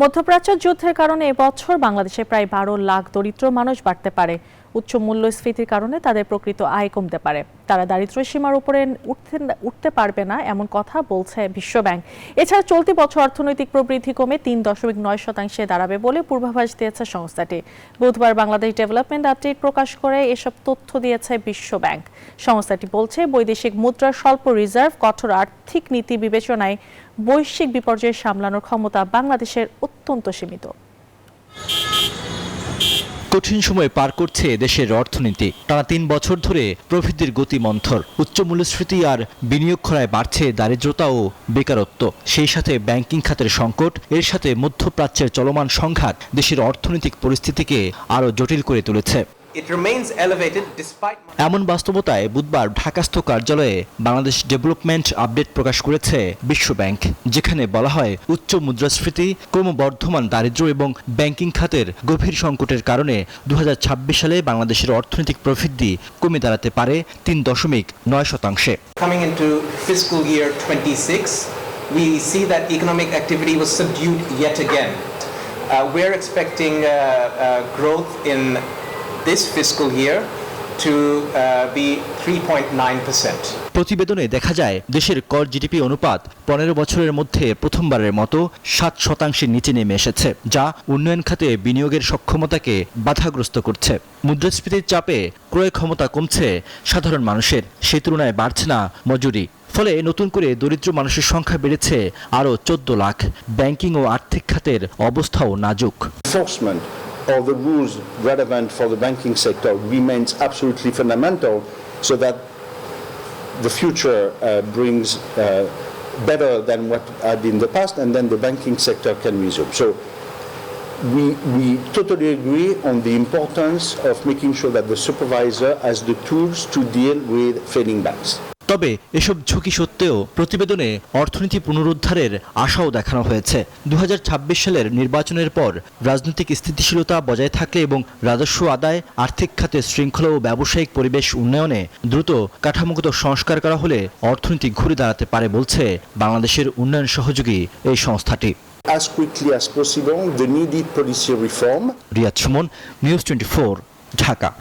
মধ্যপ্রাচ্য যুদ্ধের কারণে এবছর বাংলাদেশে প্রায় 12 লাখ দরিদ্র মানুষ বাড়তে পারে। উচ্চ মূল্যস্ফীতির কারণে তাদের প্রকৃত আয় কমতে পারে। তারা দারিদ্র্য সীমার উপরে উঠতে পারবে না এমন কথা বলছে বিশ্বব্যাংক। এছাড়া চলতি বছর অর্থনৈতিক প্রবৃদ্ধি কমে 3.9% দাঁড়াবে বলে পূর্বাভাস দিয়েছে সংস্থাটি। বুধবার বাংলাদেশ ডেভেলপমেন্ট আপডেট প্রকাশ করে এসব তথ্য দিয়েছে বিশ্বব্যাংক। সংস্থাটি বলছে, বৈদেশিক মুদ্রার স্বল্প রিজার্ভ, কঠোর আর্থিক নীতি বিবেচনায় বৈশ্বিক বিপর্যয় সামলানোর ক্ষমতা বাংলাদেশের অত্যন্ত সীমিত। কঠিন সময় পার করছে দেশের অর্থনীতি। টানা 3 বছর ধরে প্রবৃদ্ধির গতি মন্থর। উচ্চ মূল্যস্ফীতি আর বিনিয়োগ খরায় বাড়ছে দারিদ্রতা ও বেকারত্ব। সেই সাথে ব্যাংকিং খাতের সংকট, এর সাথে মধ্যপ্রাচ্যের চলমান সংঘাত দেশের অর্থনৈতিক পরিস্থিতিকে আরও জটিল করে তুলেছে। এমন বাস্তবতায় বুধবার ঢাকাস্থ কার্যালয়ে বাংলাদেশ ডেভেলপমেন্ট আপডেট প্রকাশ করেছে বিশ্বব্যাংক, যেখানে বলা হয় উচ্চ মুদ্রাস্ফীতি, ক্রমবর্ধমান দারিদ্র্য এবং ব্যাংকিং খাতের গভীর সংকটের কারণে 2026 সালে বাংলাদেশের অর্থনৈতিক প্রবৃদ্ধি কমে দাঁড়াতে পারে 3.9%। Coming into fiscal year 26, we see that economic activity was subdued yet again. We're expecting growth in this fiscal year to be 3.9%. প্রতিবেদনে দেখা যায় দেশের কর জিডিপি অনুপাত 15 বছরের মধ্যে প্রথমবারের মতো 7% নিচে নেমে এসেছে, যা উন্নয়ন খাতে বিনিয়োগের সক্ষমতাকে বাধাগ্রস্ত করছে। মুদ্রাস্ফীতির চাপে ক্রয় ক্ষমতা কমছে সাধারণ মানুষের, সেই তুলনায় বাড়ছে না মজুরি। ফলে নতুন করে দরিদ্র মানুষের সংখ্যা বেড়েছে আরও 14 লাখ। ব্যাংকিং ও আর্থিক খাতের অবস্থাও নাজুক। Of the rules relevant for the banking sector remains absolutely fundamental, so that the future brings better than what had in the past, and then the banking sector can resume. So we totally agree on the importance of making sure that the supervisor has the tools to deal with failing banks. তবে এসব ঝুঁকি সত্ত্বেও প্রতিবেদনে অর্থনীতি পুনরুদ্ধারের আশাও দেখানো হয়েছে। 2026 সালের নির্বাচনের পর রাজনৈতিক স্থিতিশীলতা বজায় থাকলে এবং রাজস্ব আদায়, আর্থিক খাতে শৃঙ্খলা ও ব্যবসায়িক পরিবেশ উন্নয়নে দ্রুত কাঠামোগত সংস্কার করা হলে অর্থনীতি ঘুরে দাঁড়াতে পারে বলছে বাংলাদেশের উন্নয়ন সহযোগী এই সংস্থাটি। As quickly as possible, the needed policy reform. Riyad Suman, news 24, Dhaka.